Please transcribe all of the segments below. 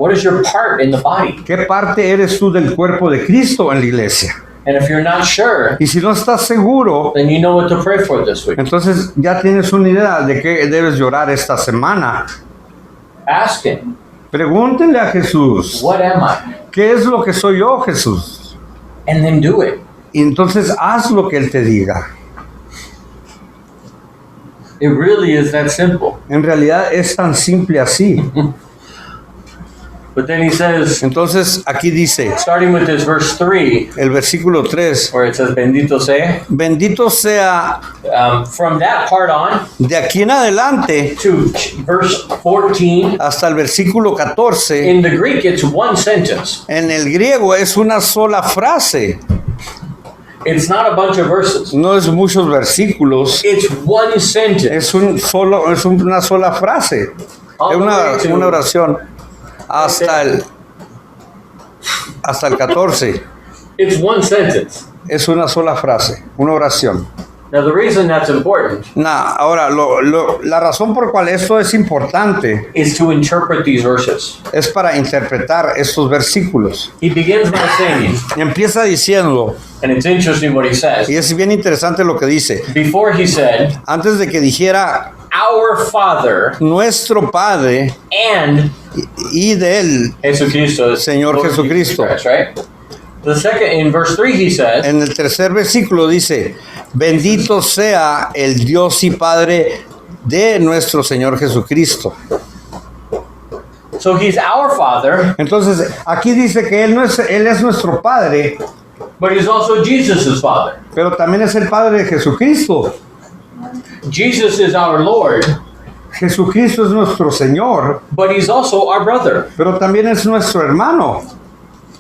What is your part in the body? ¿Qué parte eres tú del cuerpo de Cristo en la iglesia? And if you're not sure, Y si no estás seguro, then you know what to pray for this week. entonces ya tienes una idea de qué debes llorar esta semana. Ask Him, Pregúntenle a Jesús, what am I? ¿qué es lo que soy yo, Jesús? And then do it. Y entonces haz lo que Él te diga. It really is that simple. En realidad es tan simple así. But then he says, Entonces aquí dice, starting with this verse 3, el versículo 3, where it says, bendito sea. bendito sea From that part on de aquí en adelante to verse 14, hasta el versículo 14, in the Greek it's one sentence. en el griego es una sola frase, It's not a bunch of verses. no es muchos versículos, It's one sentence. es una sola frase, es una oración hasta el 14, It's one sentence. es una sola frase, una oración. Now the reason that's important Ahora, la razón por cual esto es importante is to interpret these verses. es para interpretar estos versículos. He begins by saying, Y empieza diciendo, and it's interesting what he says. y es bien interesante lo que dice, Before he said, antes de que dijera our Father nuestro Padre and y de Él, Jesucristo, Señor Lord Jesucristo. Jesus Christ, right? The second, in verse 3, he says, En el tercer versículo dice, bendito sea el Dios y Padre de nuestro Señor Jesucristo. so he's our Father, Entonces, aquí dice que Él es nuestro Padre, but he's also Jesus' Father. pero también es el Padre de Jesucristo. Jesus is our Lord, Jesucristo es nuestro Señor, but he's also our brother. pero también es nuestro hermano.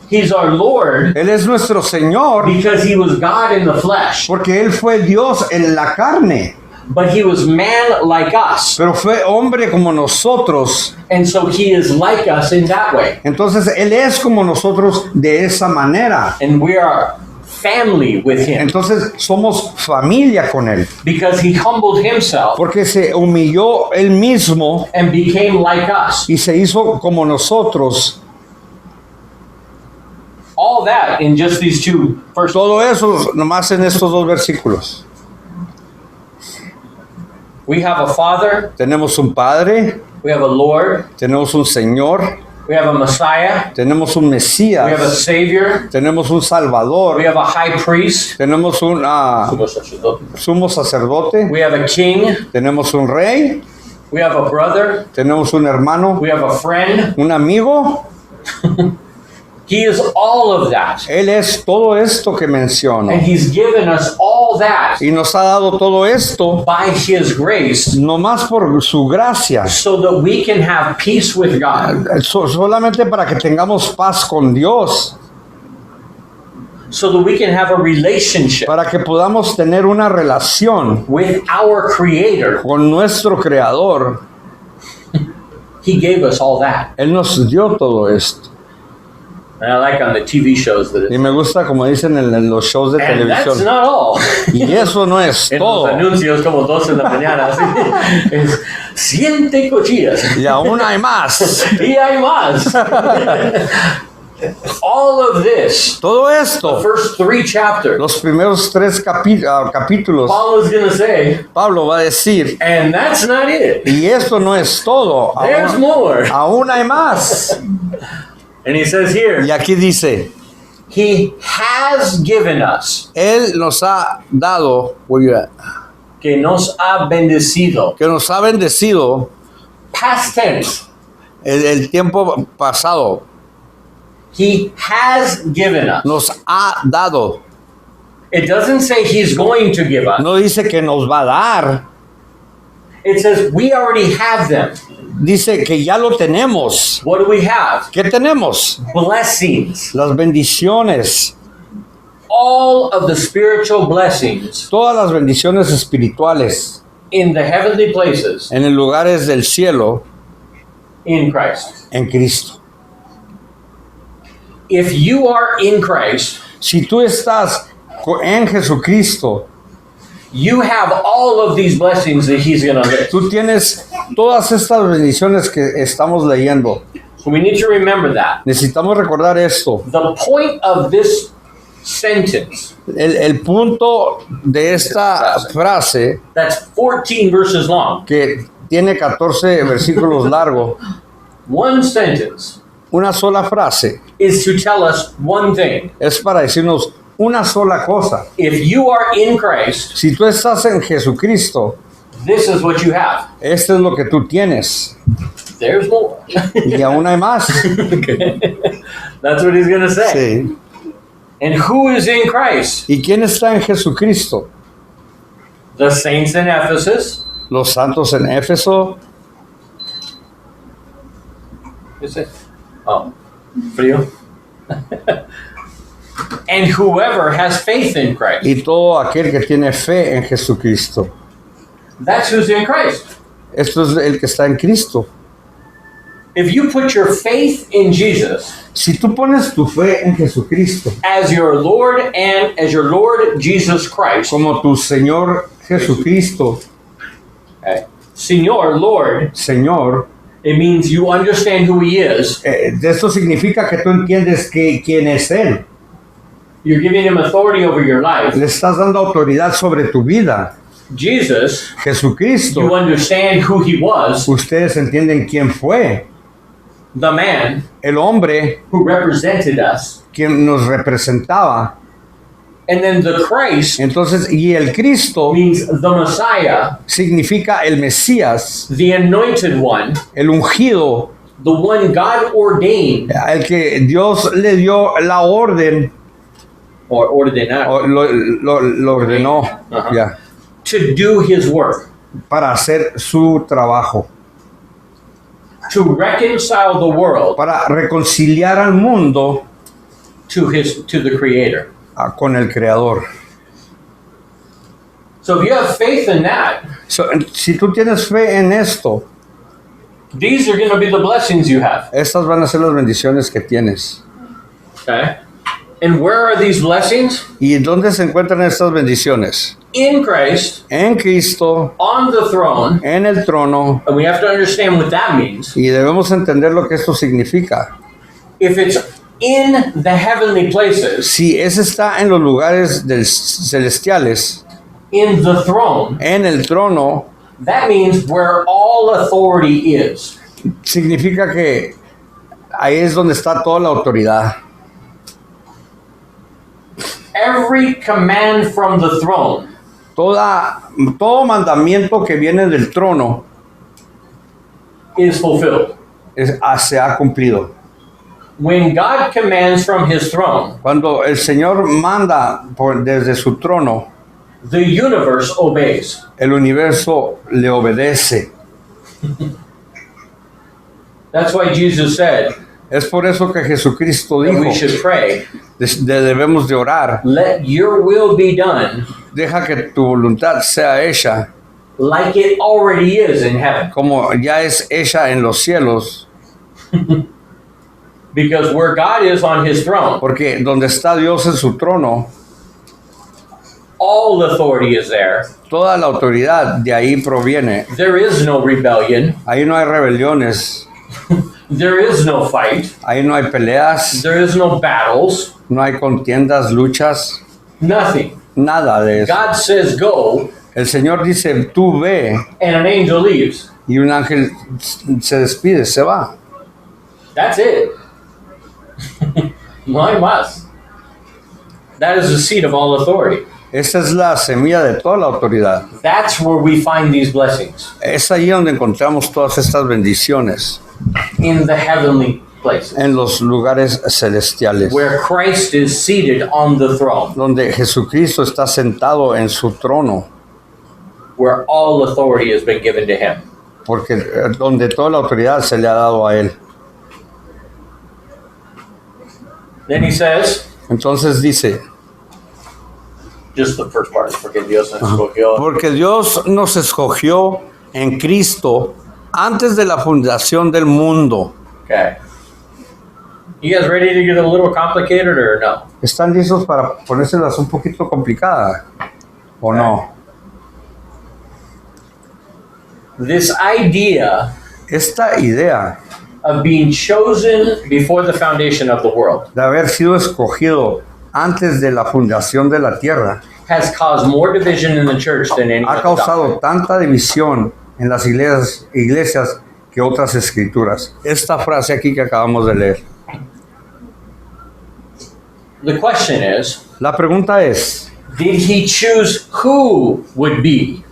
He's our Lord Él es nuestro Señor because he was God in the flesh, porque Él fue Dios en la carne, but he was man like us. pero fue hombre como nosotros. And so he is like us in that way. Entonces Él es como nosotros de esa manera. And we are family with him Entonces somos familia con Él, because he humbled himself porque se humilló Él mismo and became like us. y se hizo como nosotros. All that in just these two verses. Todo eso nomás en estos dos versículos. We have a Father, Tenemos un Padre, we have a Lord, tenemos un Señor, we have a Messiah, tenemos un we have a Mesías, Savior, tenemos un we Salvador, have a High Priest, tenemos un sumo sacerdote, we have a King, tenemos un rey, we have a brother, tenemos un hermano, we have a friend. un amigo. He is all of that. Él es todo esto que menciono. And he's given us all that Y nos ha dado todo esto by his grace nomás por su gracia. so that we can have peace with God, Solamente para que tengamos paz con Dios. so that we can have a relationship Para que podamos tener una relación with our Creator. con nuestro Creador. He gave us all that. Él nos dio todo esto. And I like on the TV shows that Y it's, me gusta como dicen en los shows de and that's televisión. not all. Y eso no es En los todo. anuncios como 12 de la mañana, así, es 100 cochillas. Y aún hay más. Y hay más. All of this, Todo the esto, first 3 chapters, los primeros 3 capítulos, Paul is going to say, Pablo va a decir, and that's not it. y esto no es todo. There's Aún, more. aún hay más. And he says here, Y aquí dice, he has given us, Él nos ha dado, que nos ha bendecido. que nos ha bendecido Past tense. el tiempo pasado. He has given us. Nos ha dado. It doesn't say he's going to give us. No dice que nos va a dar. It says we already have them. Dice que ya lo tenemos. What do we have? ¿Qué tenemos? Blessings. Las bendiciones. All of the spiritual blessings Todas las bendiciones espirituales in the heavenly places en los lugares del cielo in Christ. en Cristo. If you are in Christ, Si tú estás en Jesucristo, you have all of these blessings that he's going to list. tú tienes todas estas bendiciones que estamos leyendo. So we need to remember that. Necesitamos recordar esto. The point of this sentence, El punto de esta frase, that's 14 verses long, que tiene 14 versículos largos, one sentence una sola frase, is to tell us one thing. es para decirnos una sola cosa. If you are in Christ, Si tú estás en Jesucristo, this is what you have. esto es lo que tú tienes. There's more. Y aún hay más. Okay. That's what he's going to say. Sí. And who is in Christ? ¿Y quién está en Jesucristo? The saints in Ephesus. Los santos en Éfeso, Is it? Oh, frío. And whoever has faith in Christ. y todo aquel que tiene fe en Jesucristo. That's who's in Christ. Esto es el que está en Cristo. If you put your faith in Jesus Si tú pones tu fe en Jesucristo as your Lord and as your Lord Jesus Christ, como tu Señor Jesucristo, okay, Señor, Lord, Señor, it means you understand who He is. esto significa que tú entiendes quién es Él. You're giving Him authority over your life. Le estás dando autoridad sobre tu vida. Jesus, Jesucristo, you understand who He was, ustedes entienden quién fue. the man El hombre who represented us. quien nos representaba. And then the Christ Entonces, y el Cristo means the Messiah, significa el Mesías, the anointed one, el ungido, the one God ordained al que Dios le dio la orden, or ordained o lo ordenó Ajá. ya, to do His work, para hacer su trabajo, to reconcile the world para reconciliar al mundo to the Creator. con el Creador. So if you have faith in that, Si tú tienes fe en esto, these are going to be the blessings you have. estas van a ser las bendiciones que tienes. Okay? And where are these blessings? ¿Y dónde se encuentran estas bendiciones? In Christ, En Cristo, on the throne, en el trono, and we have to understand what that means. y debemos entender lo que esto significa. If it's in the heavenly places, Si ese está en los lugares celestiales, in the throne, en el trono, that means where all authority is. significa que ahí es donde está toda la autoridad. Every command from the throne Todo mandamiento que viene del trono is fulfilled. se ha cumplido. When God commands from His throne, Cuando el Señor manda desde su trono, the universe obeys. el universo le obedece. That's why Jesus said Es por eso que Jesucristo that we dijo, should pray, debemos de orar. let your will be done Deja que tu voluntad sea hecha like it already is in heaven. como ya es hecha en los cielos, Because where God is on His throne, porque donde está Dios en su trono, all authority is there. toda la autoridad de ahí proviene. There is no rebellion. Ahí no hay rebeliones, There is no fight. ahí no hay peleas, There is no battles. no hay contiendas, luchas, Nothing. nada de eso. God says go, El Señor dice, tú ve, and an angel leaves. y un ángel se despide, se va. That's it. No hay más. That is the seat of all authority. Esa es la semilla de toda la autoridad. That's where we find these blessings, Es ahí donde encontramos todas estas bendiciones, in the heavenly places, en los lugares celestiales, where Christ is seated on the throne, donde Jesucristo está sentado en su trono, where all authority has been given to Him. porque donde toda la autoridad se le ha dado a Él. Then He says, Entonces dice, just the first part, porque Dios nos escogió. porque Dios nos escogió en Cristo antes de la fundación del mundo. Okay. You guys ready to get a little complicated or no? ¿Están listos para ponérselas un poquito complicadas? ¿O no? This idea Esta idea of being chosen before the foundation of the world de haber sido escogido antes de la fundación de la tierra, has caused more division in the church than any ha other causado doctrine. tanta división en las iglesias que otras escrituras. Esta frase aquí que acabamos de leer. The question is, La pregunta es, did he choose who would be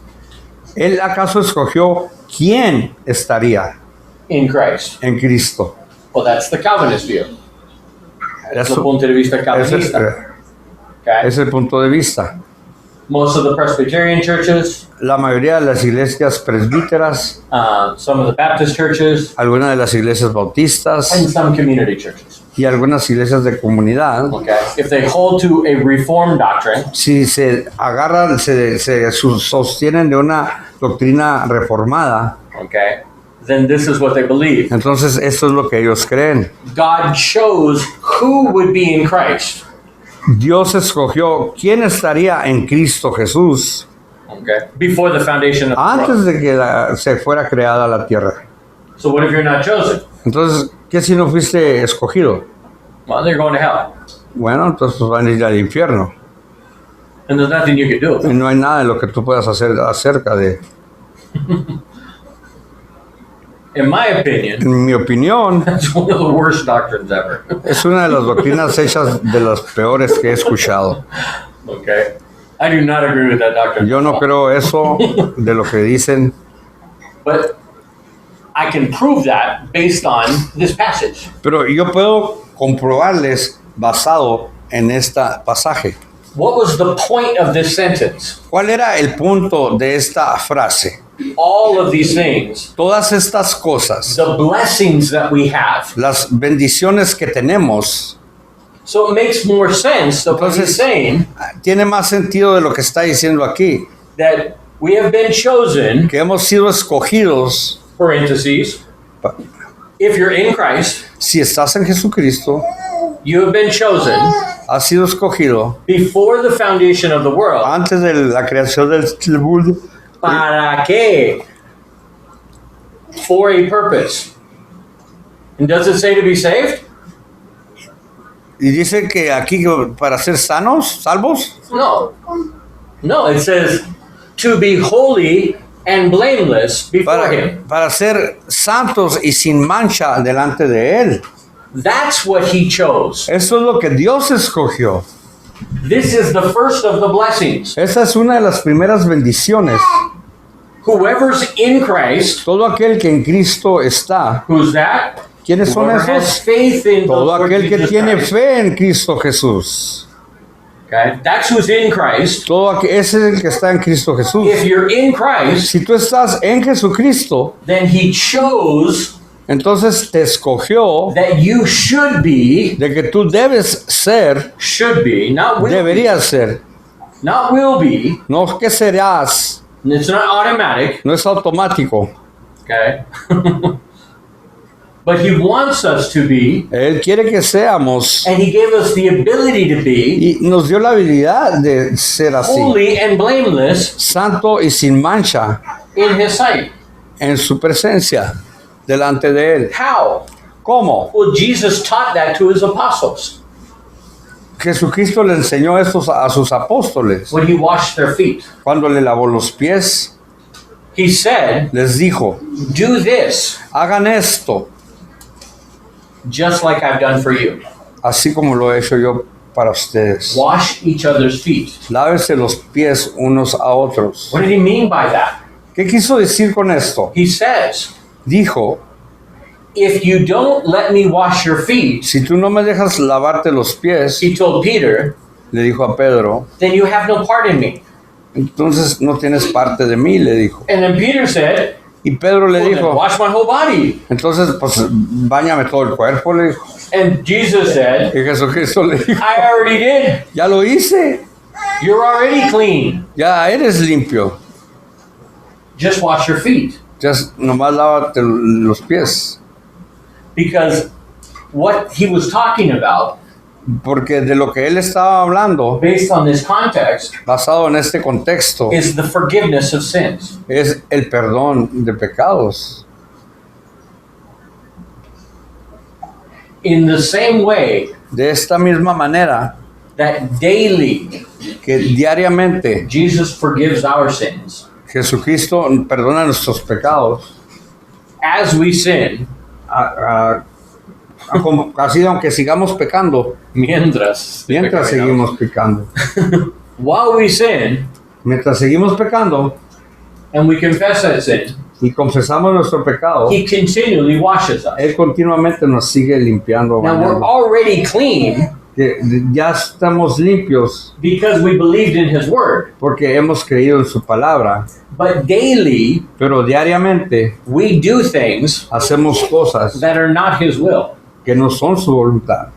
¿él acaso escogió quién estaría in Christ? en Cristo? Well, that's the Calvinist view. That's the Eso- punto de vista Ese calvinista. Okay? es el punto de vista. Most of the Presbyterian churches, La mayoría de las iglesias presbíteras, some of the Baptist churches, algunas de las iglesias bautistas and some community churches. y algunas iglesias de comunidad, Okay? If they hold to a Reformed doctrine, si se agarran, se sostienen de una doctrina reformada, okay, then this is what they believe. entonces esto es lo que ellos creen. God chose who would be in Christ. Dios escogió quién estaría en Cristo Jesús Okay? Before the foundation of the antes world. de que se fuera creada la tierra. So what if you're not chosen? Entonces, ¿qué si no fuiste escogido? Well, they're going to hell. Bueno, entonces van a ir al infierno. And there's nothing you can do. Y no hay nada de lo que tú puedas hacer acerca de. In my opinion, En mi opinión, that's one of the worst doctrines ever. es una de las doctrinas hechas de las peores que he escuchado. Okay? I do not agree with that doctrine. Yo no creo eso de lo que dicen, But I can prove that based on this passage. pero yo puedo comprobarles basado en este pasaje. What was the point of this sentence? ¿Cuál era el punto de esta frase? All of these things, Todas estas cosas, the blessings that we have. las bendiciones que tenemos, So it makes more sense of what he's saying tiene más sentido de lo que está diciendo aquí, that we have been chosen, que hemos sido escogidos. parentheses, if you're in Christ, Si estás en Jesucristo, you have been chosen has sido escogido before the foundation of the world. antes de la creación del mundo. ¿Para qué? For a purpose. And does it say to be saved? Y dice que aquí para ser sanos, salvos, No. No, it says to be holy and blameless before him. para ser santos y sin mancha delante de Él. That's what he chose. Eso es lo que Dios escogió. This is the first of the blessings. Esa es una de las primeras bendiciones. Whoever's in Christ, Todo aquel que en Cristo está. who's that? ¿Quiénes son Whoever has esos? faith in the Todo Lord aquel que Jesus tiene Christ. fe en Cristo Jesús. Okay? That's who's in Christ. Ese es el que está en Cristo Jesús. If you're in Christ, Si tú estás en Jesucristo, then he chose entonces te escogió that you should be, de que tú debes ser, not will deberías ser, be, not will be. no que serás, It's not automatic, no es automático. okay? But he wants us to be, Él quiere que seamos and he gave us the ability to be y nos dio la habilidad de ser así, holy and blameless santo y sin mancha in his sight. en su presencia, delante de Él. How? ¿Cómo? Well, Jesus taught that to his apostles Jesucristo le enseñó esto a sus apóstoles. when he washed their feet. Cuando le lavó los pies, He said, les dijo, do this hagan esto, just like I've done for you. así como lo he hecho yo para ustedes. Wash each other's feet. Lávense los pies unos a otros. What did he mean by that? ¿Qué quiso decir con esto? He says, Dijo, if you don't let me wash your feet, si tú no me dejas lavarte los pies, he told Peter, le dijo a Pedro, then you have no part in me. entonces no tienes parte de mí, le dijo. And then Peter said, Y Pedro le well, then dijo, wash my whole body. entonces pues báñame todo el cuerpo, le dijo. And Jesus said, Y Jesucristo le dijo, I already did. ya lo hice, You're already clean. ya eres limpio, Just wash your feet. ya nomás lávate los pies. Because what he was talking about, Porque de lo que él estaba hablando, based on this context, basado en este contexto, is the forgiveness of sins. es el perdón de pecados. In the same way De esta misma manera that daily que diariamente Jesus forgives our sins, Jesucristo perdona nuestros pecados, as we sin, así aunque sigamos pecando, mientras seguimos pecando. while we sin, Mientras seguimos pecando and we confess that sin, y confesamos nuestro pecado, He continually washes us. Él continuamente nos sigue limpiando, Now we're bañando. already clean Que ya estamos limpios because we believed in His Word. porque hemos creído en su palabra, But daily, pero diariamente we do things hacemos cosas that are not His will. que no son su voluntad.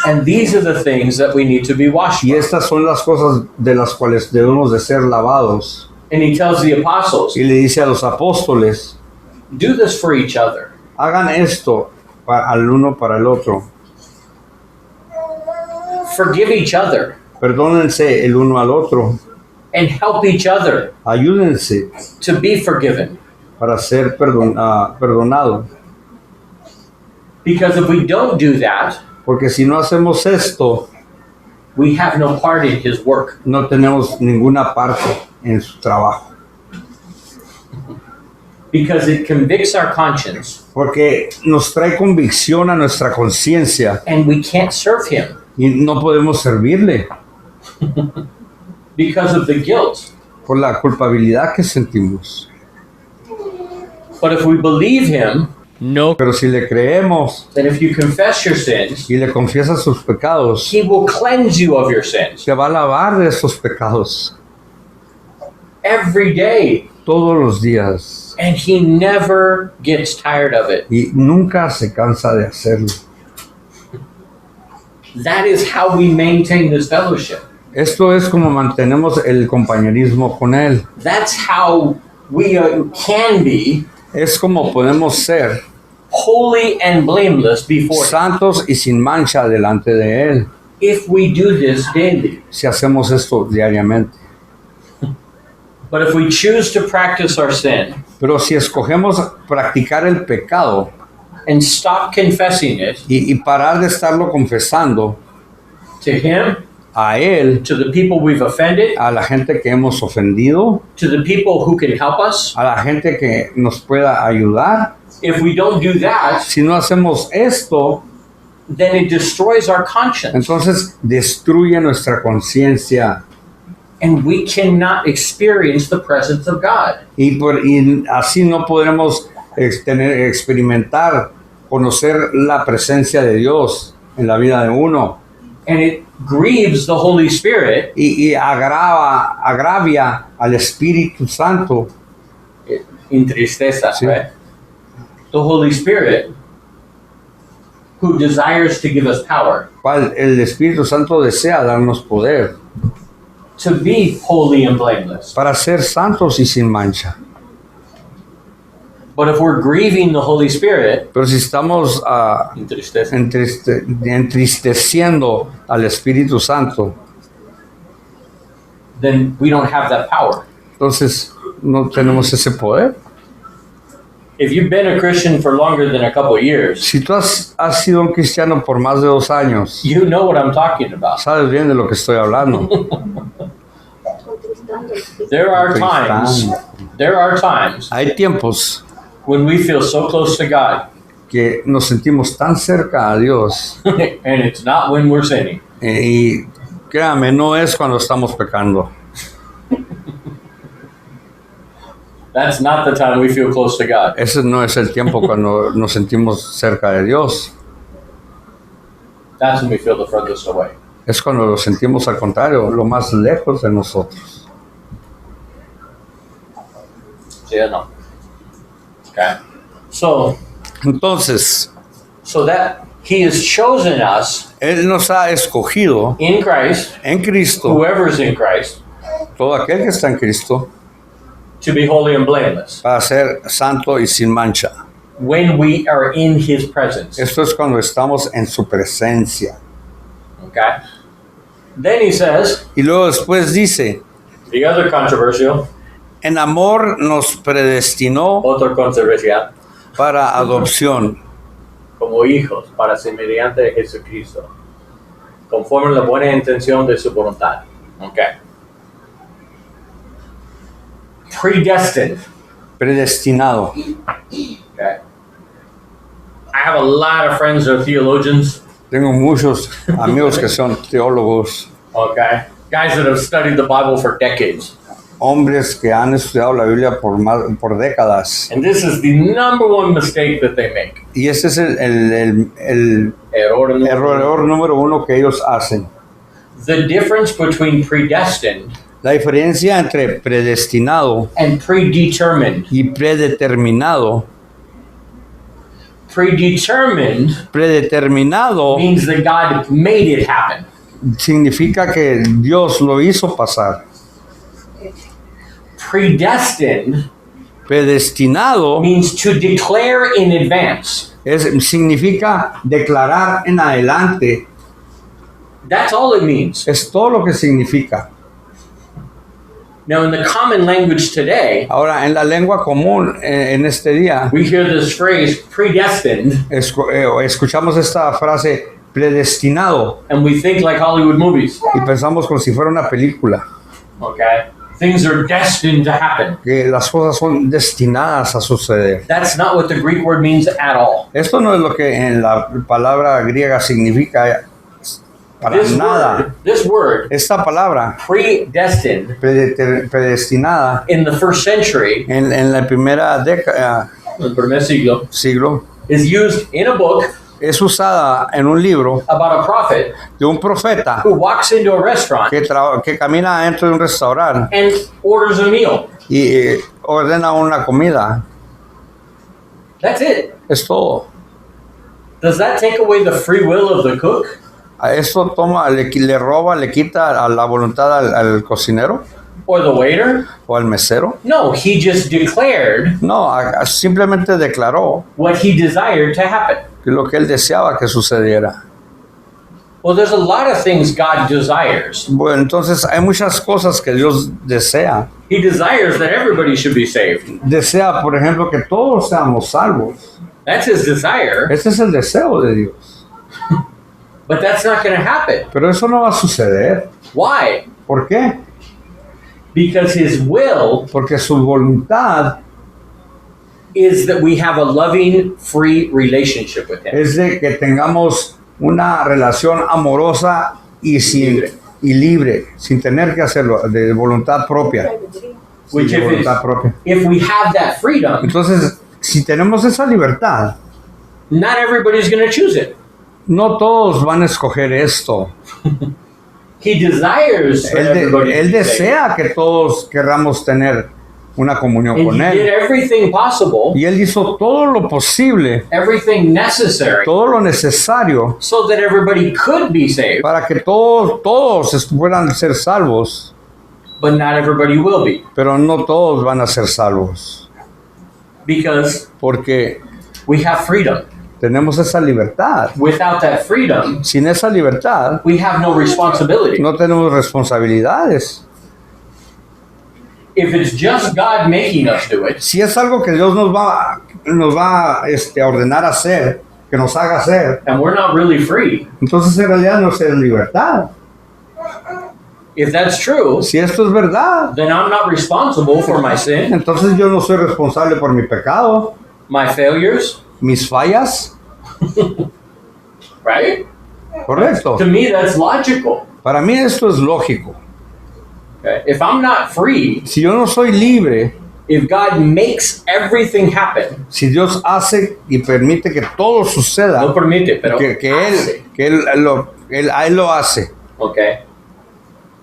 And these are the things that we need to be washed Y from. estas son las cosas de las cuales debemos de ser lavados. And He tells the apostles, Y le dice a los apóstoles, do this for each other. hagan esto al uno para el otro. Forgive each other Perdónense el uno al otro. and help each other Ayúdense to be forgiven. para ser perdonado. Because if we don't do that, Porque si no hacemos esto, we have no part in His work. no tenemos ninguna parte en su trabajo. Because it convicts our conscience Porque nos trae convicción a nuestra conciencia and we can't serve Him y no podemos servirle because of the guilt. por la culpabilidad que sentimos. But if we believe Him, Pero si le creemos then if you confess your sins, y le confiesas sus pecados, He will cleanse you of your sins te va a lavar de esos pecados every day. todos los días And He never gets tired of it. y nunca se cansa de hacerlo. That is how we maintain this fellowship. Esto es como mantenemos el compañerismo con Él. That's how we can be Es como podemos ser holy and blameless before Him santos y sin mancha delante de Él if we do this daily. si hacemos esto diariamente. But if we choose to practice our sin Pero si escogemos practicar el pecado and stop confessing it y parar de estarlo confesando to Him, a Él, to the people we've offended, a la gente que hemos ofendido, to the people who can help us, a la gente que nos pueda ayudar, if we don't do that, si no hacemos esto, then it destroys our conscience. entonces destruye nuestra conciencia And we cannot experience the presence of God. y así no podremos experimentar, conocer la presencia de Dios en la vida de uno. And it grieves the Holy Spirit. Y agravia al Espíritu Santo, In tristeza, Sí. right? The Holy Spirit, who desires to give us power cual el Espíritu Santo desea darnos poder to be holy and blameless. para ser santos y sin mancha. But if we're grieving the Holy Spirit, Pero si estamos in tristeza, entristeciendo al Espíritu Santo, then we don't have that power. entonces no tenemos ese poder. If you've been a Christian for longer than a couple of years, Si tú has sido un cristiano por más de 2 años, you know what I'm talking about. sabes bien de lo que estoy hablando. There are times Hay tiempos when we feel so close to God, que nos sentimos tan cerca a Dios and it's not when we're sinning. y créame, no es cuando estamos pecando. That's not the time we feel close to God. Ese no es el tiempo cuando nos sentimos cerca de Dios. That's when we feel the furthest away. Es cuando lo sentimos al contrario, lo más lejos de nosotros. ¿Sí o no? Okay. So Entonces, that He has chosen us Él nos ha escogido in Christ, en Cristo, whoever's in Christ, todo aquel que está en Cristo, to be holy and blameless para ser santo y sin mancha. when we are in His presence. Esto es cuando estamos en su presencia. Okay. Then He says, Y luego después dice, the other controversial, en amor nos predestinó otro controversial, para adopción como hijos para semejanza de Jesucristo, conforme a la buena intención de su voluntad. Okay. Predestined. Predestinado. Okay. I have a lot of friends who are theologians. Tengo muchos amigos que son teólogos, Okay. Guys that have studied the Bible for decades. hombres que han estudiado la Biblia por décadas. And this is the number one mistake that they make. Y ese es el Error número uno. error número uno que ellos hacen. The difference between predestined La diferencia entre predestinado and predetermined. y predeterminado. Predeterminado Means that God made it happen. significa que Dios lo hizo pasar. Predestined Predestinado means to declare in advance. significa declarar en adelante. That's all it means. Es todo lo que significa. Now, in the common language today, Ahora, en la lengua común en este día, we hear this phrase predestined, escuchamos esta frase predestinado and we think like Hollywood movies. y pensamos como si fuera una película, Okay? Things are destined to happen. que las cosas son destinadas a suceder. That's not what the Greek word means at all. Esto no es lo que en la palabra griega significa para nada. This word, Esta palabra predestined, predestinada in the first century, en la primera década, el primer siglo, is used in a book es usada en un libro about a prophet de un profeta who walks into a restaurant que camina dentro de un restaurante and orders a meal. y ordena una comida. That's it. Es todo. Does that take away the free will of the cook? A esto le roba, le quita a la voluntad al cocinero Or the waiter? o al mesero. No, he just declared No, simplemente declaró what he desired to happen. lo que él deseaba que sucediera. Well, there's a lot of things God desires. Bueno, entonces hay muchas cosas que Dios desea. He desires that everybody should be saved. Desea, por ejemplo, que todos seamos salvos. That's his desire, Ese es el deseo de Dios. but that's not going to happen. Pero eso no va a suceder. Why? ¿Por qué? Because his will Porque su voluntad is that we have a loving, free relationship with him. es de que tengamos una relación amorosa y libre, sin tener que hacerlo, de voluntad propia. Which De voluntad propia. if we have that freedom, Entonces, si tenemos esa libertad, not everybody's going to choose it. no todos van a escoger esto. He desires for everybody Él to be saved. desea que todos querramos tener una comunión And con he did Él. everything possible, Y Él hizo todo lo posible, everything necessary, todo lo necesario so that everybody could be saved, para que todos puedan ser salvos, but not everybody will be. pero no todos van a ser salvos. Because Porque we have freedom. tenemos esa libertad. Without that freedom, Sin esa libertad, we have no responsibility. no tenemos responsabilidades. If it's just God making us do it, Si es algo que Dios nos va a ordenar hacer, que nos haga hacer, and we're not really free, entonces en realidad no es libertad. if that's true, Si esto es verdad, then I'm not responsible for my sin, entonces yo no soy responsable por mi pecado, my failures, mis fallas, right? correcto. To me, that's logical. Para mí esto es lógico. Okay? If I'm not free, Si yo no soy libre, if God makes everything happen, si Dios hace y permite que todo suceda, no permite, pero que hace, Él lo hace, okay?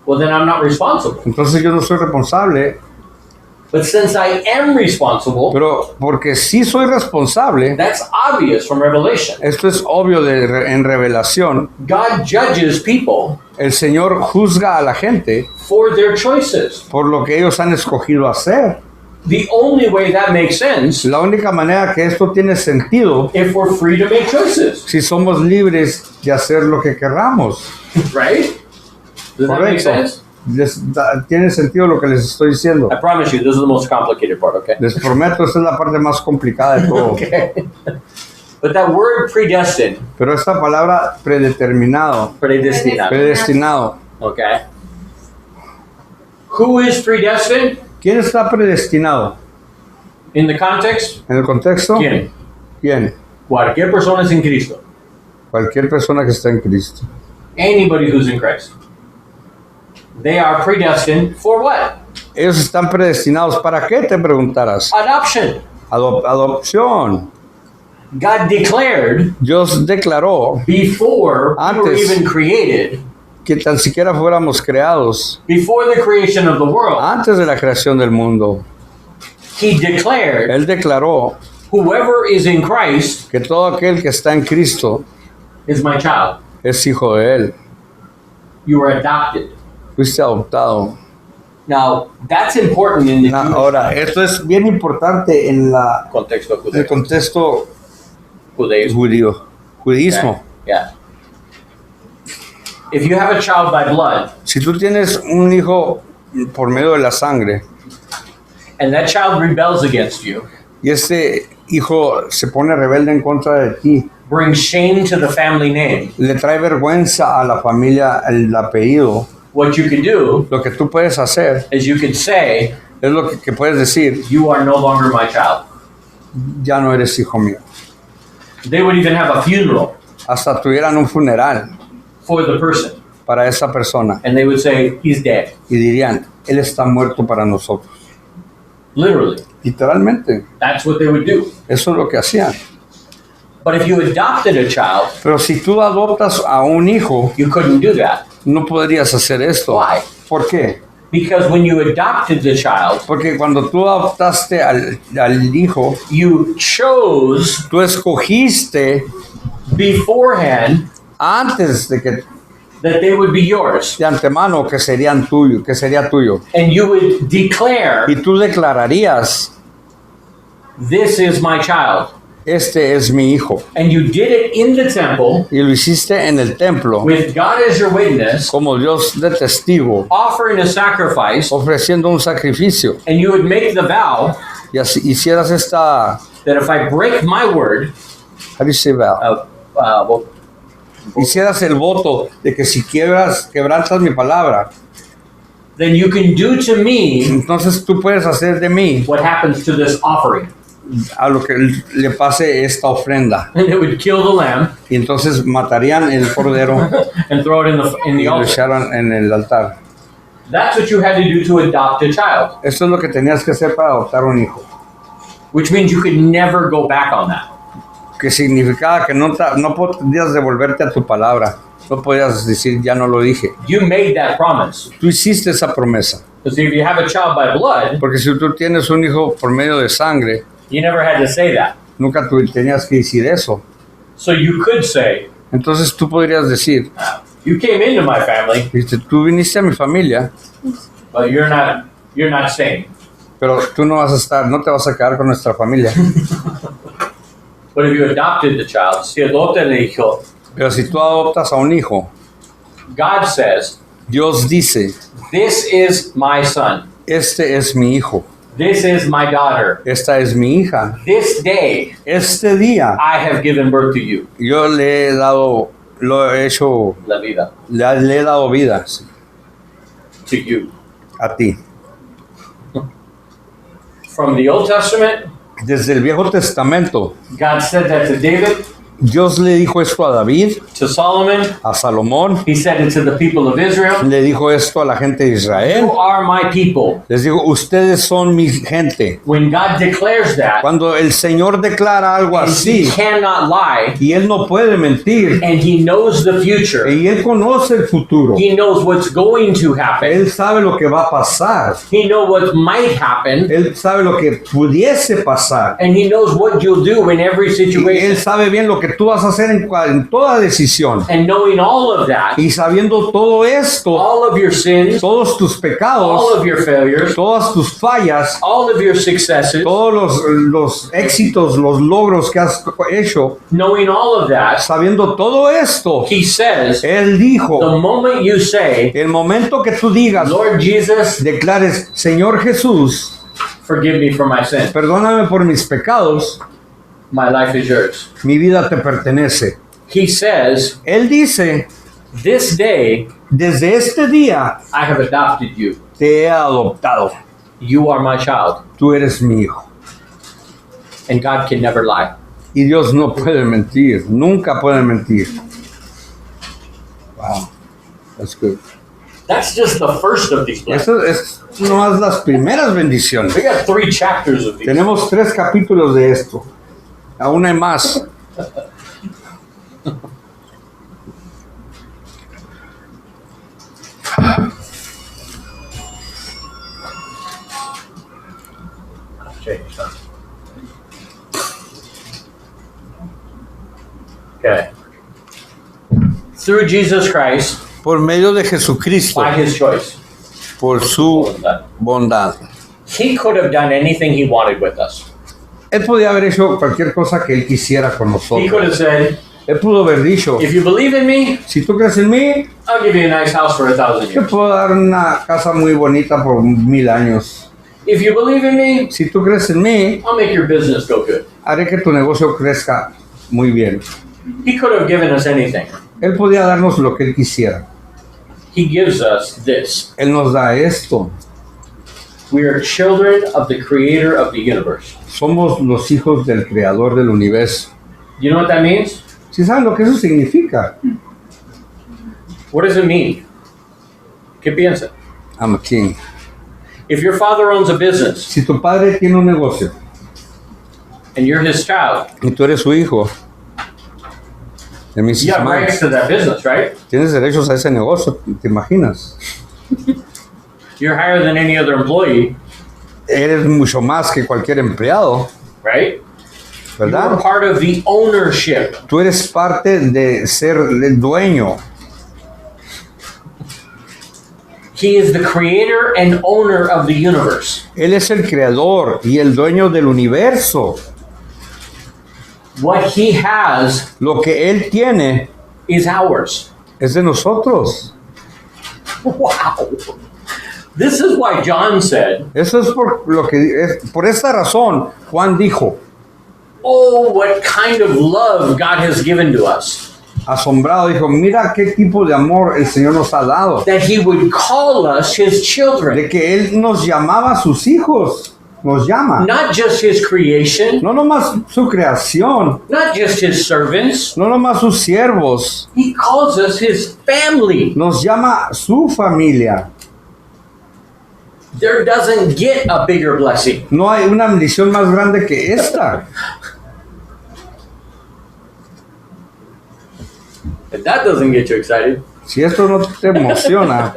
Well, then I'm not responsible. entonces yo no soy responsable, But since I am responsible, pero porque sí soy responsable, that's obvious from Revelation. esto es obvio en revelación, God judges people el Señor juzga a la gente for their choices. por lo que ellos han escogido hacer. The only way that makes sense La única manera que esto tiene sentido if we're free to make choices, si somos libres de hacer lo que querramos. right? Does that make Correcto. sense? Tiene sentido lo que les estoy diciendo. I promise you, this is the most complicated part, okay? Les prometo, esta es la parte más complicada de todo. Okay. But that word predestined, Pero esta palabra predeterminado, predestinado, okay? Who is predestined ¿quién está predestinado? in the context? ¿En el contexto? ¿Quién? ¿Quién? Cualquier persona sin Cristo. Cualquier persona que está en Cristo. Anybody who's in Christ. They are predestined for what? Ellos están predestinados. ¿Para qué, te preguntarás? Adoption. Adopción. God declared Dios declaró before we were Antes. even created, que tan siquiera fuéramos creados before the creation of the world, antes de la creación del mundo. He declared Él declaró whoever is in Christ que todo aquel que está en Cristo is my child. es hijo de Él. You are adopted. Fuiste adoptado. Now, that's important in the Jewish Ahora, esto es bien importante en contexto el contexto Judaism. judío, judaísmo. Yeah. If you have a child by blood, Si tú tienes un hijo por medio de la sangre and that child rebels against you, y este hijo se pone rebelde en contra de ti, brings shame to the family name, le trae vergüenza a la familia el apellido, what you can do lo que tú puedes hacer is you can say, es lo que puedes decir: you are no longer my child. ya no eres hijo mío. They would even have a funeral Hasta tuvieran un funeral for the person, para esa persona and they would say, he's dead. y dirían: él está muerto para nosotros. Literally. Literalmente, That's what they would do. eso es lo que hacían. But if you adopted a child, Pero si tú adoptas a un hijo, you couldn't do that. no podrías hacer esto. Why? ¿Por qué? Because when you adopted the child, Porque cuando tú adoptaste al hijo, you chose tú escogiste beforehand antes de que that they would be yours. de antemano que sería tuyo. And you would declare, Y tú declararías: this is my child. este es mi hijo. And you did it in the temple Y lo hiciste en el templo, with God as your witness, como Dios de testigo, offering a sacrifice, ofreciendo un sacrificio. and you would make the vow Y así hicieras esta, that if I break my word, how do you say that? well, Hicieras el voto de que si quebrantas mi palabra, then you can do to me entonces tú puedes hacer de mí what happens to this offering. a lo que le pase esta ofrenda. And it would kill the lamb Y entonces matarían el cordero and throw it in y the lo altar. echaran en el altar. That's what you had to do to adopt a child, Esto es lo que tenías que hacer para adoptar un hijo. which means you could never go back on that. Que significaba que no podías devolverte a tu palabra. No podías decir: ya no lo dije. You made that promise. Tú hiciste esa promesa. Because if you have a child by blood, Porque si tú tienes un hijo por medio de sangre, you never had to say that. nunca tú tenías que decir eso. So you could say, Entonces tú podrías decir: you came into my family, tú viniste a mi familia, but you're not staying. pero tú no te vas a quedar con nuestra familia. But if you adopted the child, si adopta el hijo, Pero si tú adoptas a un hijo, God says, Dios dice: this is my son. este es mi hijo, This is my daughter. esta es mi hija. This day Este día I have given birth to you. yo lo he hecho, La vida. le he dado vida, sí, To you. a ti. From the Old Testament, Desde el Viejo Testamento, God said that to David, Dios le dijo esto a David, to Solomon. a Salomón, He said it to the people of Israel. le dijo esto a la gente de You Israel. are my people. Les digo: ustedes son mi gente. When God declares that, Cuando el Señor declara algo and así, He cannot lie, y Él no puede mentir, and He knows the future. y Él conoce el futuro, He knows what's going to happen. Él sabe lo que va a pasar, He knows what might happen, Él sabe lo que pudiese pasar, and He knows what you'll do in every y Él situation. sabe bien lo que tú vas a hacer en toda decisión. And knowing all of that, Y sabiendo todo esto, all of your sins, todos tus all pecados, of your failures, todas tus fallas, all of your successes, todos los éxitos, los logros que has hecho, knowing all of that, sabiendo todo esto, He says, Él the dijo: moment you say, el momento que tú digas, Lord Jesus, declares: Señor Jesús, forgive me for my sin, perdóname por mis pecados, My life is yours. Mi vida te pertenece. He says, Él dice, this day desde este día I have adopted you. te he adoptado. You are my child. Tú eres mi hijo. And God can never lie. Y Dios no puede mentir. Nunca puede mentir. Wow. That's good. That's just the first of these blessings. Eso es nomás las primeras bendiciones. We got 3 chapters of these. Tenemos 3 capítulos de esto. Aún hay más. Okay. Through Jesus Christ, Por medio de Jesucristo, by his choice. por su bondad. He could have done anything he wanted with us. Él podía haber hecho cualquier cosa que él quisiera con He could have nosotros. said, Él pudo haber dicho, if you believe in me, si tú crees en mí, I'll give you a nice house for 1,000 te years. puedo dar una casa muy bonita por 1000 años. If you believe in me, Si tú crees en mí, I'll make your business go good. haré que tu negocio crezca muy bien. He could have given us anything. Él podía darnos lo que él quisiera. He gives us this. Él nos da esto. We are children of the creator of the universe. Somos los hijos del creador del universo. You know what that means? ¿Sí saben lo que eso significa? What does it mean? ¿Qué piensa? I'm a king. If your father owns a business Si tu padre tiene un negocio and you're his child, y tú eres su hijo, it means you he's have mine. rights to that business, right? Tienes derechos a ese negocio, ¿te imaginas? You're higher than any other employee, Eres mucho más que cualquier empleado, right? You're ¿verdad? part of the ownership. Tú eres parte de ser el dueño. He is the creator and owner of the universe. Él es el creador y el dueño del universo. What he has Lo que él tiene is ours. es de nosotros. Wow. This is why John said, Eso es por esta razón Juan dijo, oh, what kind of love God has given to us. asombrado, dijo, mira qué tipo de amor el Señor nos ha dado. That he would call us his children. De que Él nos llamaba a sus hijos. Nos llama. Not just his creation, No nomás su creación. not just his servants. No nomás sus siervos. He calls us his family. Nos llama su familia. There doesn't get a bigger blessing. No hay una bendición más grande que esta. If that doesn't get you excited, Si esto no te emociona,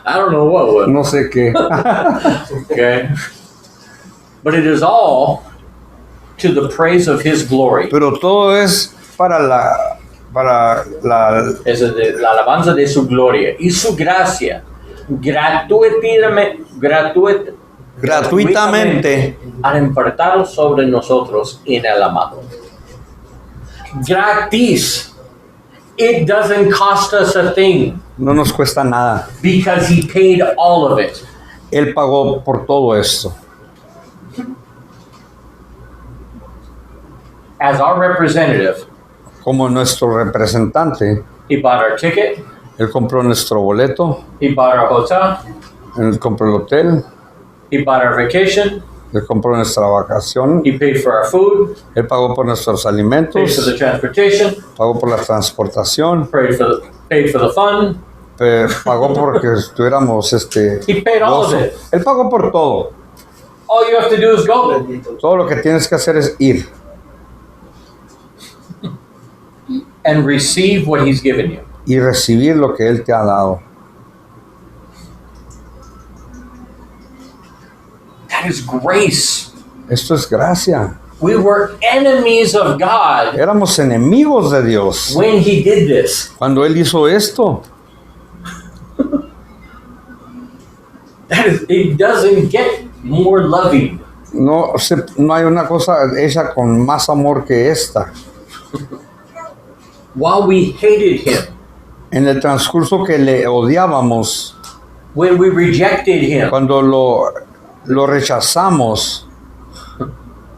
I don't know what would. no sé qué. Okay? But it is all to the praise of his glory. Pero todo es para la Es de la alabanza de su gloria y su gracia. Gratuitamente al impartir sobre nosotros en el amado. Gratis. It doesn't cost us a thing no nos cuesta nada. because he paid all of it. Él pagó por todo esto. As our representative, Como nuestro representante, he bought our ticket, Él compró nuestro boleto, he bought our hotel, Él compró el hotel, he bought our vacation, Él compró nuestra vacación, he paid for our food, Él pagó por nuestros paid for alimentos, the transportation, pagó por la transportación, paid for the fun. pagó porque estuviéramos He paid all of gozo. it. Él pagó por todo. All you have to do is go. Todo lo que tienes que hacer es ir And receive what he's given you. y recibir lo que Él te ha dado. That is grace. Esto es gracia. We were enemies of God Éramos enemigos de Dios when he did this. cuando Él hizo esto. It doesn't get more loving. No hay una cosa hecha con más amor que esta. While we hated him, En el transcurso que le odiábamos, when we rejected him, cuando lo rechazamos,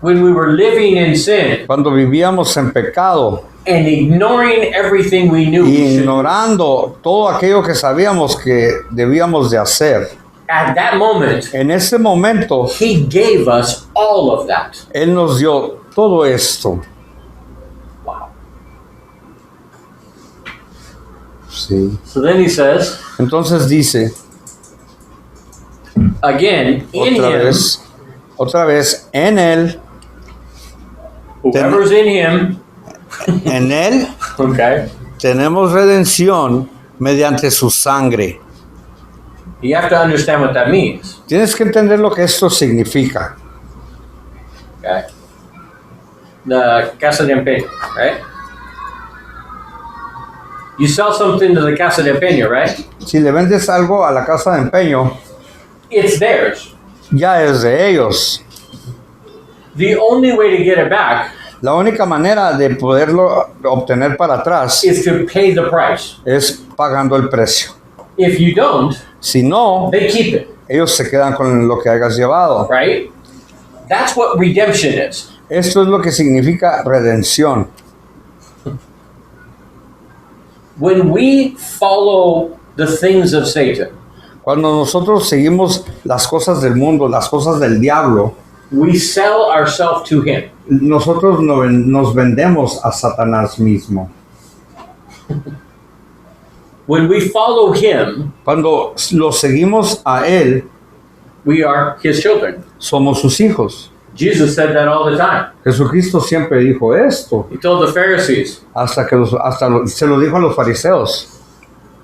when we were living in sin cuando vivíamos en pecado and ignoring everything we knew we y should, ignorando todo aquello que sabíamos que debíamos de hacer, at that moment, en ese momento He gave us all of that. Él nos dio todo esto. Wow. Sí. So then He says, Entonces dice, again, in otra vez, en Él, whoever's in Him, en Él okay, tenemos redención mediante su sangre. you have to understand what that means. Tienes que entender lo que esto significa. Okay. The Casa de Empeño, right? You sell something to the Casa de Empeño, right? Si le vendes algo a la casa de empeño, It's theirs. ya es de ellos. The only way to get it back La única manera de poderlo obtener para atrás is to pay the price. es pagando el precio. If you don't, Si no, they keep it, ellos se quedan con lo que hayas llevado. right? That's what redemption is. Esto es lo que significa redención. When we follow the things of Satan, Cuando nosotros seguimos las cosas del mundo, las cosas del diablo, we sell ourselves to him. nosotros nos vendemos a Satanás mismo. When we follow him, Cuando lo seguimos a él, we are his children. somos sus hijos. Jesus said that all the time. Jesucristo siempre dijo esto, He told the Pharisees, se lo dijo a los fariseos.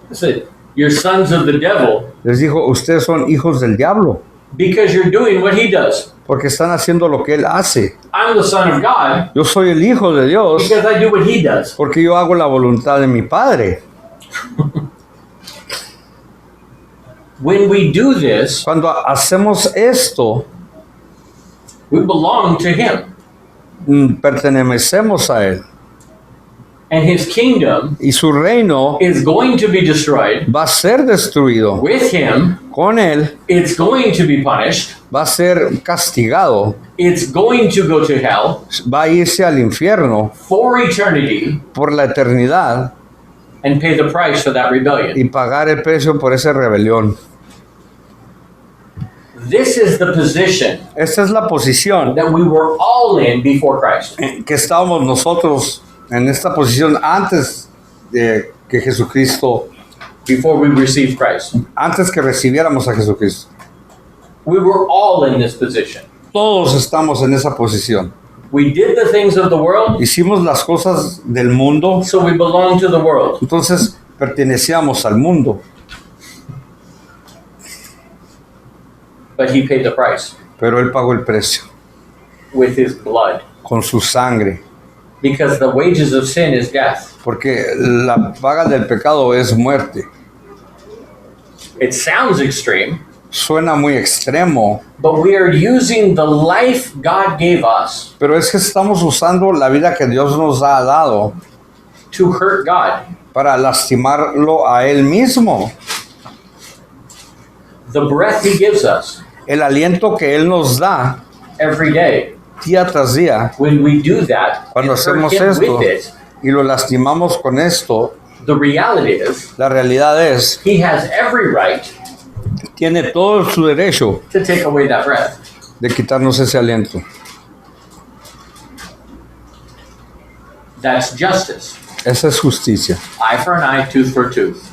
he said, you're sons of the devil Les dijo, ustedes son hijos del diablo, because you're doing what he does. porque están haciendo lo que él hace. I'm the son of God Yo soy el hijo de Dios, because I do what he does. porque yo hago la voluntad de mi Padre. When we do this, Cuando hacemos esto, we belong to him. pertenecemos a él. And his kingdom Y su reino is going to be destroyed. va a ser destruido. With him, Con él it's going to be punished. va a ser castigado. It's going to go to hell Va a irse al infierno for eternity por la eternidad and pay the price for that rebellion. y pagar el precio por esa rebelión. This is the position Esta es la posición that we were all in before Christ. que estábamos nosotros en esta posición antes de que Jesucristo, Before we received Christ. antes que recibiéramos a Jesucristo. We were all in this position. Todos estamos en esa posición. We did the things of the world, Hicimos las cosas del mundo, so we belong to the world. entonces pertenecíamos al mundo, But he paid the price pero Él pagó el precio with his blood. con su sangre, Because the wages of sin is death. porque la paga del pecado es muerte. It sounds extreme, Suena muy extremo, but we are using the life God gave us pero es que estamos usando la vida que Dios nos ha dado to hurt God. para lastimarlo a Él mismo. The breath he gives us El aliento que Él nos da every day. día tras día, When we do that and cuando hurt hacemos him esto with it, y lo lastimamos con esto, the reality is la realidad es, he has every right tiene todo su derecho to take away that breath. de quitarnos ese aliento. That's justice. Esa es justicia. Eye for an eye, tooth for a tooth.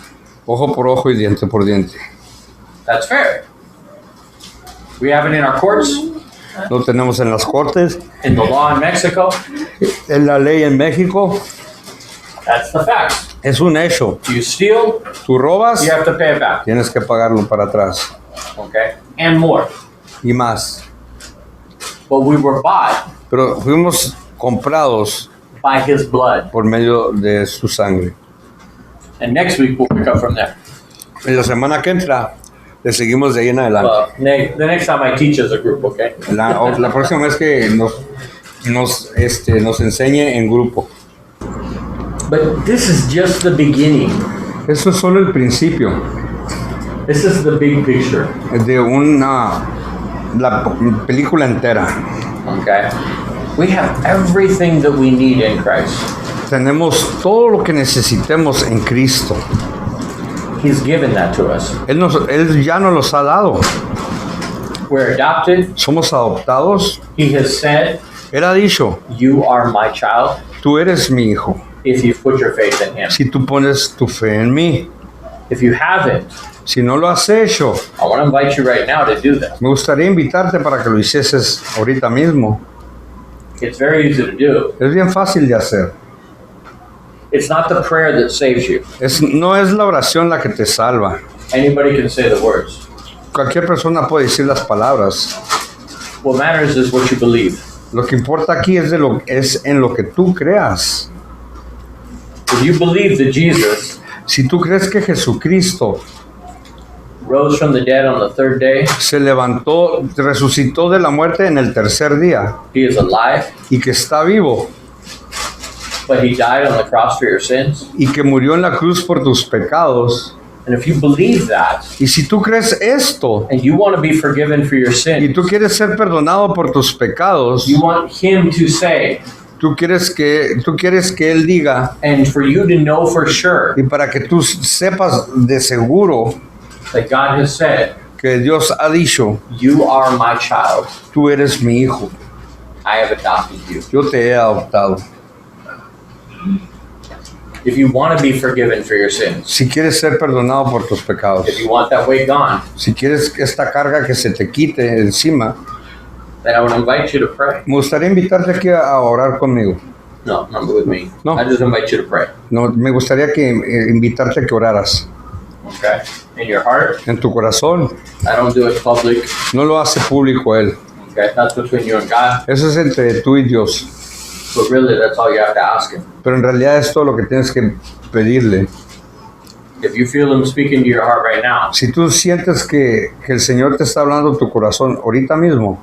Ojo por ojo y diente por diente. That's fair. We have it in our courts, Lo tenemos en las cortes, in the law in Mexico. en la ley en México. That's the fact. Es un hecho. You steal, Tú robas, you have to pay it back. tienes que pagarlo para atrás. Okay? And more. Y más. But we were bought Pero fuimos comprados by his blood. por medio de su sangre. And next week we'll pick up from there. En la semana que entra, le seguimos de ahí en adelante. Well, the next time I teach as a group, okay? La próxima vez que nos enseñe en grupo. But this is just the beginning. Eso es solo el principio This is the big picture. de la película entera. Okay? We have everything that we need in Christ. Tenemos todo lo que necesitemos en Cristo. He's given that to us. Él ya nos los ha dado. We're adopted. Somos adoptados. He has said, Él ha dicho, you are my child tú eres mi hijo, if you put your faith in him. si tú pones tu fe en mí. If you haven't, Si no lo has hecho, I want to invite you right now to do that. me gustaría invitarte para que lo hicieses ahorita mismo. It's very easy to do. Es bien fácil de hacer. It's not the prayer that saves you. No es la oración la que te salva. Anybody can say the words. Cualquier persona puede decir las palabras. What matters is what you believe. Lo que importa aquí es en lo que tú creas. If you believe that Jesus Si tú crees que Jesucristo rose from the dead on the third day, se levantó, resucitó de la muerte en el tercer día he is alive, y que está vivo but he died on the cross for your sins. y que murió en la cruz por tus pecados, And if you believe that, y si tú crees esto and you want to be forgiven for your y sins, tú quieres ser perdonado por tus pecados, you want him to say, tú quieres que Él diga, and for you to know for sure y para que tú sepas de seguro that God has said, que Dios ha dicho, you are my child, tú eres mi hijo, I have adopted you. yo te he adoptado. If you want to be forgiven for your sins, Si quieres ser perdonado por tus pecados, if you want that weight gone, si quieres esta carga que se te quite encima, then I would invite you to pray. me gustaría invitarte aquí a orar conmigo. No, not with me. No. I just invite you to pray. No, me gustaría invitarte a que oraras Okay? In your heart. en tu corazón. I don't do it public. No lo hace público Él. Okay? That's between you and God. Eso es entre tú y Dios. But really, that's all you have to ask him. Pero en realidad es todo lo que tienes que pedirle. If you feel him speaking to your heart right now, Si tú sientes que el Señor te está hablando en tu corazón ahorita mismo,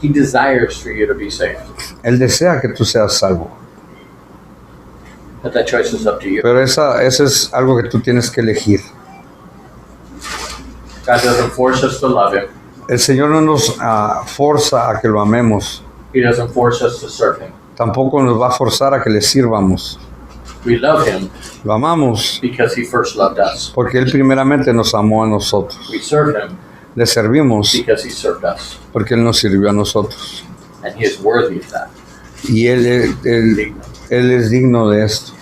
he desires for you to be saved. Él desea que tú seas salvo. But that choice is up to you. Pero eso es algo que tú tienes que elegir. God doesn't force us to love him. El Señor no nos forza a que lo amemos. He doesn't force us to serve him. Tampoco nos va a forzar a que le sirvamos. We love him Lo amamos because he first loved us. porque Él primeramente nos amó a nosotros. We serve him Le servimos because he served us. porque Él nos sirvió a nosotros. And he is worthy of that. Y Él es digno de esto.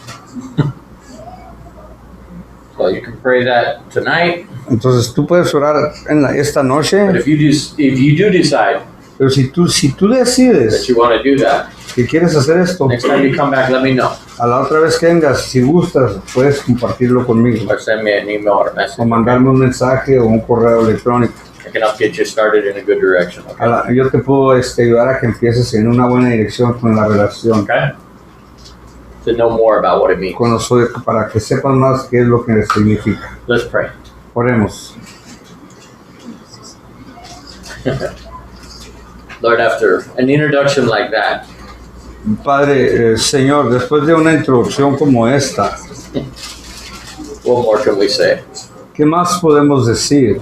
So you can pray that tonight. Entonces tú puedes orar esta But noche, if you do decide pero si tú that decides you want to do that, que quieres hacer esto, next time you come back, let me know. a la otra vez que vengas, si gustas, puedes compartirlo conmigo. Or send me an email or a message. O mandarme un mensaje o un correo electrónico. I can help get you started in a good direction. Okay? Yo te puedo ayudar a que empieces en una buena dirección con la relación. Okay? To know more about what it means. Para que sepan más qué es lo que significa. Let's pray. Oremos. Lord, after an introduction like that, Padre, Señor, después de una introducción como esta, what more can we say? ¿qué más podemos decir?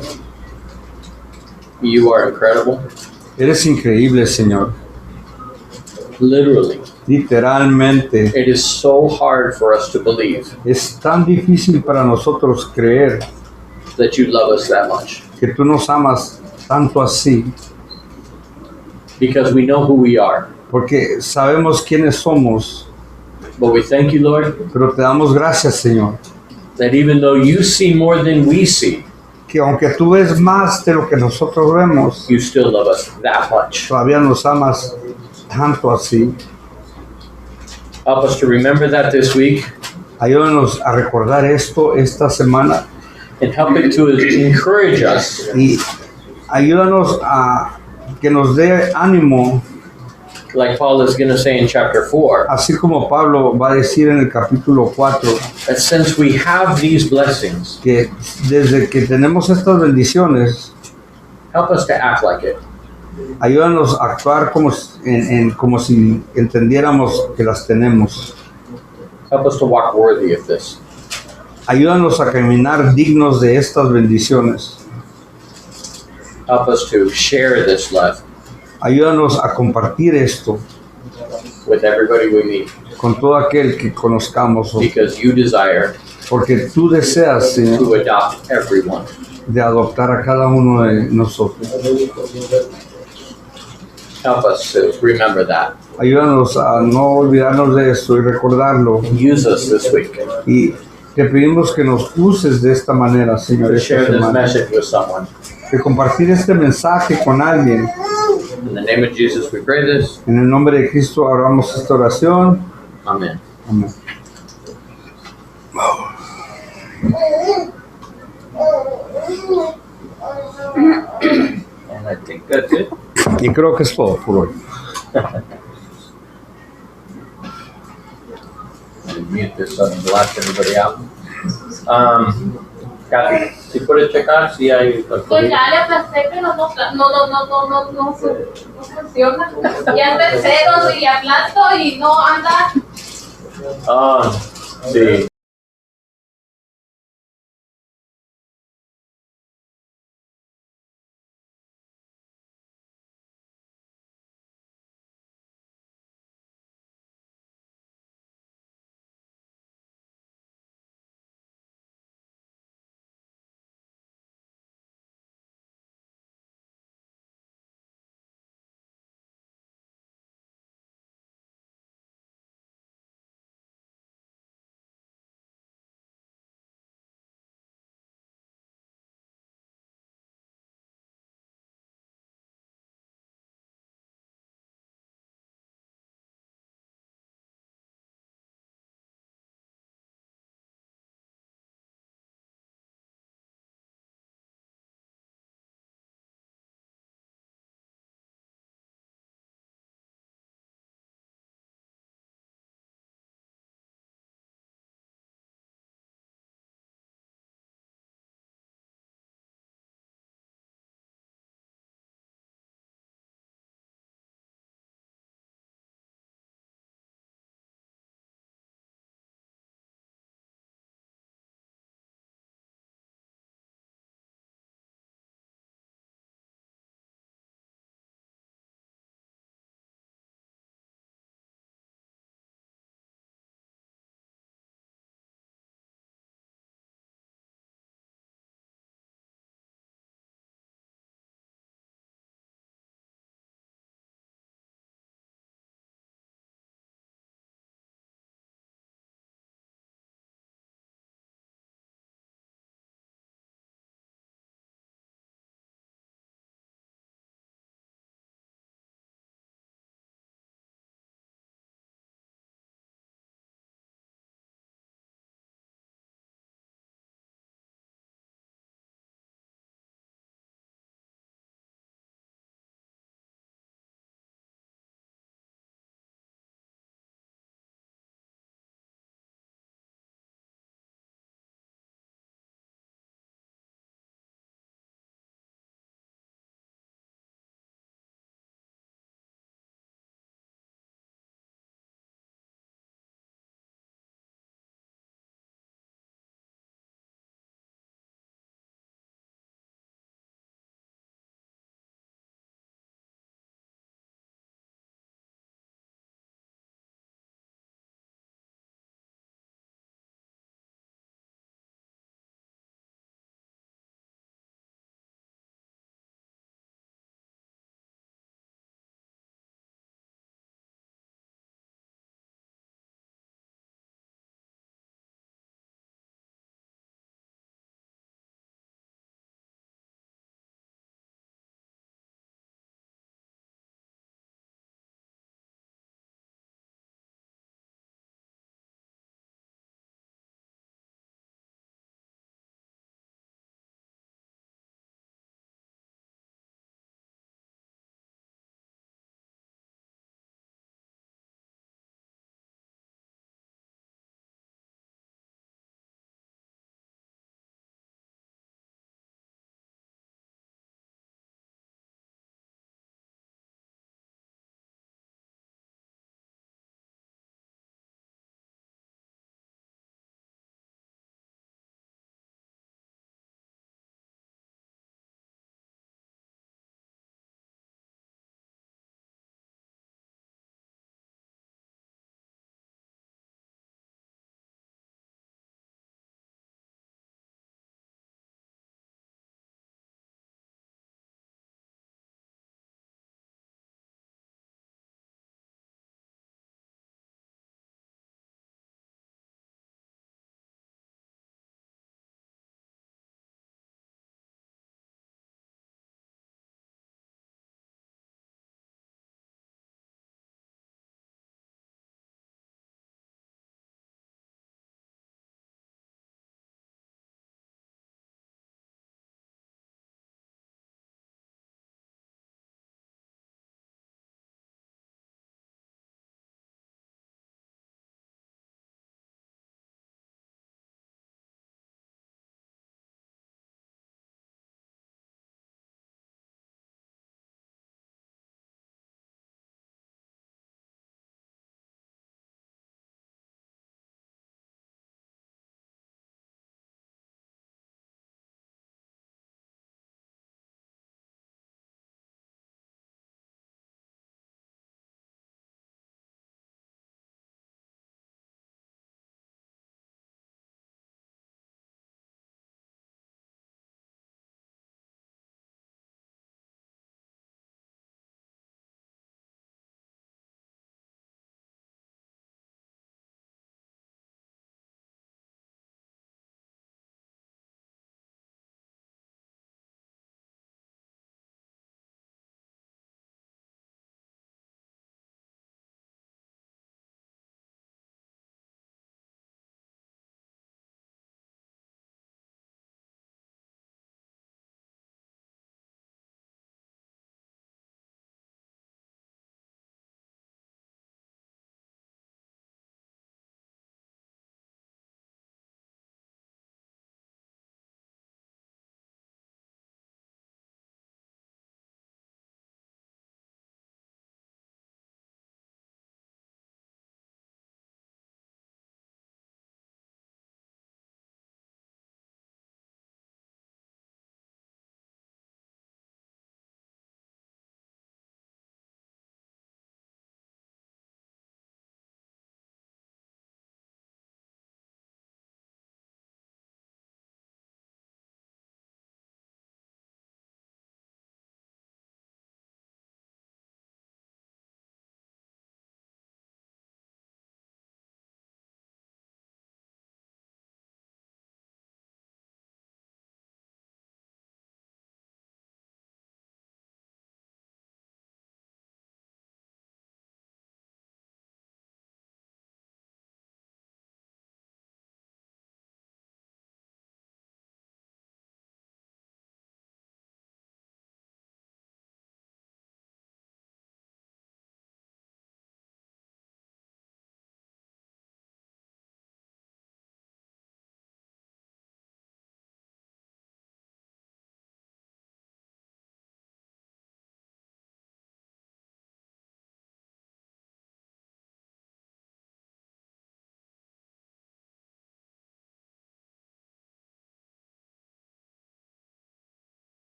You are incredible. Eres increíble, Señor. Literally, Literalmente, it is so hard for us to believe es tan difícil para nosotros creer that you love us that much. que tú nos amas tanto así, Because we know who we are. porque sabemos quiénes somos, But we thank you, Lord, pero te damos gracias, Señor, that even though you see more than we see, que aunque tú ves más de lo que nosotros vemos, you still love us that much. todavía nos amas tanto así. Help us to remember that this week Ayúdanos a recordar esto esta semana and help it to encourage us y ayúdanos a que nos dé ánimo, like Paul is going to say in chapter 4, así como Pablo va a decir en el capítulo 4, that since we have these blessings, que desde que tenemos estas bendiciones, help us to act like it. ayúdanos a actuar como si entendiéramos que las tenemos. Help us to walk worthy of this. Ayúdanos a caminar dignos de estas bendiciones. Help us to share this love. Ayúdanos a compartir esto. with everybody we meet, con todo aquel que conozcamos, because you desire porque tú deseas, Señor, to adopt everyone. de adoptar a cada uno de nosotros. Help us to remember that. Ayúdanos a no olvidarnos de esto y recordarlo. Use us this week Y te pedimos que nos uses de esta manera, Señor, to esta share this semana. message with someone. De compartir este mensaje con alguien. In the name of Jesus, we pray this. En el nombre de Cristo oramos esta oración. Amen. Amén. And I think that's it. Y creo que es todo por hoy. And mute this so I can blast everybody out. Kathy, si puedes checar si hay... Pues ya le aplasté, pero no funciona. Ya está en ceros y aplasto y no anda. Sí.